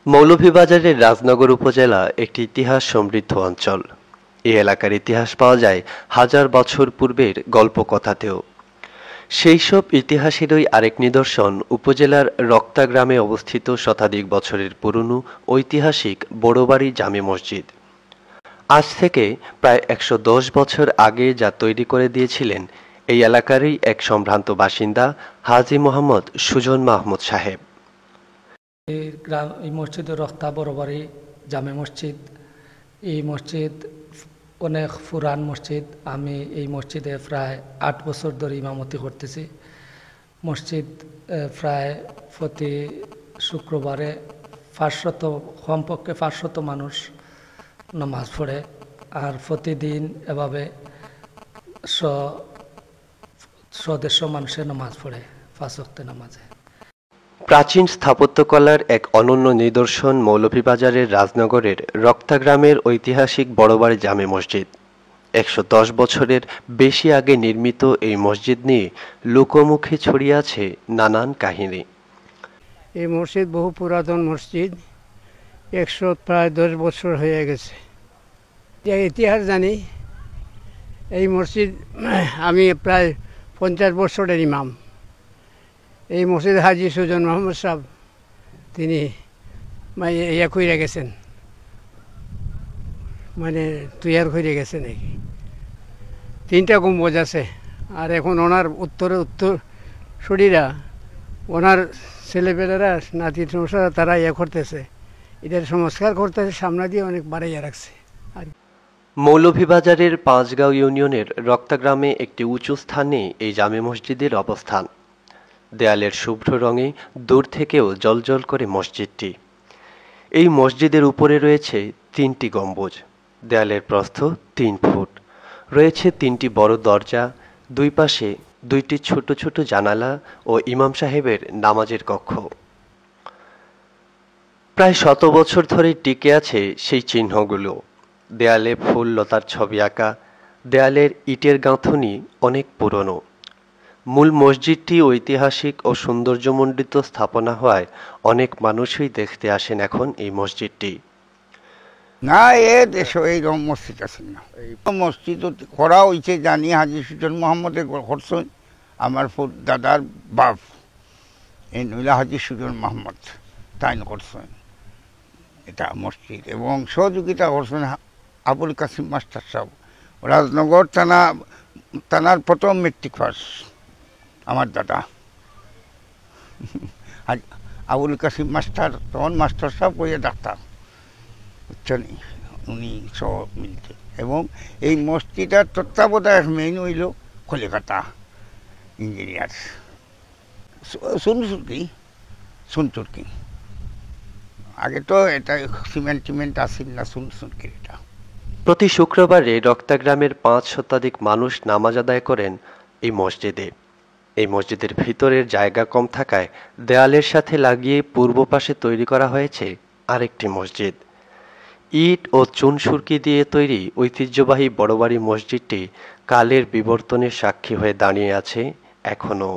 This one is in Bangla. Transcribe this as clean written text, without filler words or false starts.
মৌলভীবাজারের রাজনগর উপজেলা একটি ইতিহাস সমৃদ্ধ অঞ্চল। এই এলাকার ইতিহাস পাওয়া যায় হাজার বছর পূর্বের গল্পকথাতেও। সেই সব ইতিহাসেরই আরেক নিদর্শন উপজেলার রক্তা গ্রামে অবস্থিত শতাধিক বছরের পুরনো ঐতিহাসিক বড়বাড়ি জামে মসজিদ। আজ থেকে প্রায় ১১০ বছর আগে যা তৈরি করে দিয়েছিলেন এই এলাকারই এক সম্ভ্রান্ত বাসিন্দা হাজী মোহাম্মদ সুজন মাহমুদ সাহেব। এই মসজিদের রক্তা বড়বাড়ি জামে মসজিদ। এই মসজিদ অনেক পুরান মসজিদ। আমি এই মসজিদে প্রায় ৮ বছর ধরে ইমামতি করতেছি। মসজিদ প্রায় প্রতি শুক্রবারে ৫০০ কমপক্ষে ৫০০ মানুষ নামাজ পড়ে, আর প্রতিদিন এভাবে ১৫০ মানুষের নামাজ পড়ে ৫ ওয়াক্তের নামাজে। প্রাচীন স্থাপত্যকলার এক অনন্য নিদর্শন মৌলভীবাজারের রাজনগরের রক্তা গ্রামের ঐতিহাসিক বড়বাড়ি জামে মসজিদ। ১১০ বছরের বেশি আগে নির্মিত এই মসজিদ নিয়ে লোকমুখে ছড়িয়ে আছে নানান কাহিনী। এই মসজিদ বহু পুরাতন মসজিদ, প্রায় ১০ বছর হয়ে গেছে। ইতিহাস জানি, এই মসজিদ আমি প্রায় ৫০ বছরের ইমাম। এই মসজিদ হাজী সুজন মাহমুদ সাহেব তিনি ইয়া কইরা গেছেন, মানে তৈয়ার করে গেছে নাকি। ৩টা গম্বুজ আছে, আর এখন ওনার উত্তরসূরিরা, ওনার ছেলেপেলেরা, নাতি সংসার, তারা ইয়া করতেছে, এটার সংস্কার করতেছে, সামনে দিয়ে অনেক বাড়াইয়া রাখছে। আর মৌলভীবাজারের পাঁচগাঁও ইউনিয়নের রক্তা গ্রামে একটি উঁচু স্থানে এই জামে মসজিদের অবস্থান। দেয়ালের শুভ্র রঙে দূর থেকেও জ্বলজ্বল করে মসজিদটি। এই মসজিদের উপরে রয়েছে ৩টি গম্বুজ, দেয়ালের প্রস্থ ৩ ফুট, রয়েছে ৩টি বড় দরজা, দুই পাশে ২টি ছোট ছোট জানালা ও ইমাম সাহেবের নামাজের কক্ষ। প্রায় ১০০ বছর ধরে টিকে আছে সেই চিহ্নগুলো। দেয়ালে ফুল লতার ছবি আঁকা, দেয়ালের ইটের গাঁথুনি অনেক পুরনো। মূল মসজিদটি ঐতিহাসিক ও সৌন্দর্যমণ্ডিত স্থাপনা হওয়ায় অনেক মানুষই দেখতে আসেন এখন এই মসজিদটি। না, এইরকম মসজিদ আছে না। এই মসজিদ করা হয়েছে জানি হাজী সুজন মোহাম্মদের করছেন, আমার দাদার বাপ এই নইলা হাজী সুজন মোহাম্মদ তাই করছেন এটা মসজিদ, এবং সহযোগিতা করছেন আবুল কাসিম মাস্টার সাহেব, রাজনগর থানার প্রথম মেট্রিক পাস আমার দাদা আবুল কাসিম মাস্টার, তখন মাস্টার সাহেব ওই ডাক্তার, বুঝছেন, উনি সব মিলতে। এবং এই মসজিদের তত্ত্বাবধায়ক মেইন হইল কলিকাতা ইঞ্জিনিয়ার সুনচুরকি। আগে তো এটা সিমেন্ট আসিল না, সুনচুরকি। এটা প্রতি শুক্রবারে রক্তা গ্রামের ৫ শতাধিক মানুষ নামাজ আদায় করেন এই মসজিদে। এই মসজিদের ভিতরের জায়গা কম থাকায় দেয়ালের সাথে লাগিয়ে পূর্ব পাশে তৈরি করা হয়েছে আরেকটি মসজিদ। ইট ও চুন সুরকি দিয়ে তৈরি ঐতিহ্যবাহী বড়বাড়ি মসজিদটি কালের বিবর্তনের সাক্ষী হয়ে দাঁড়িয়ে আছে এখনও।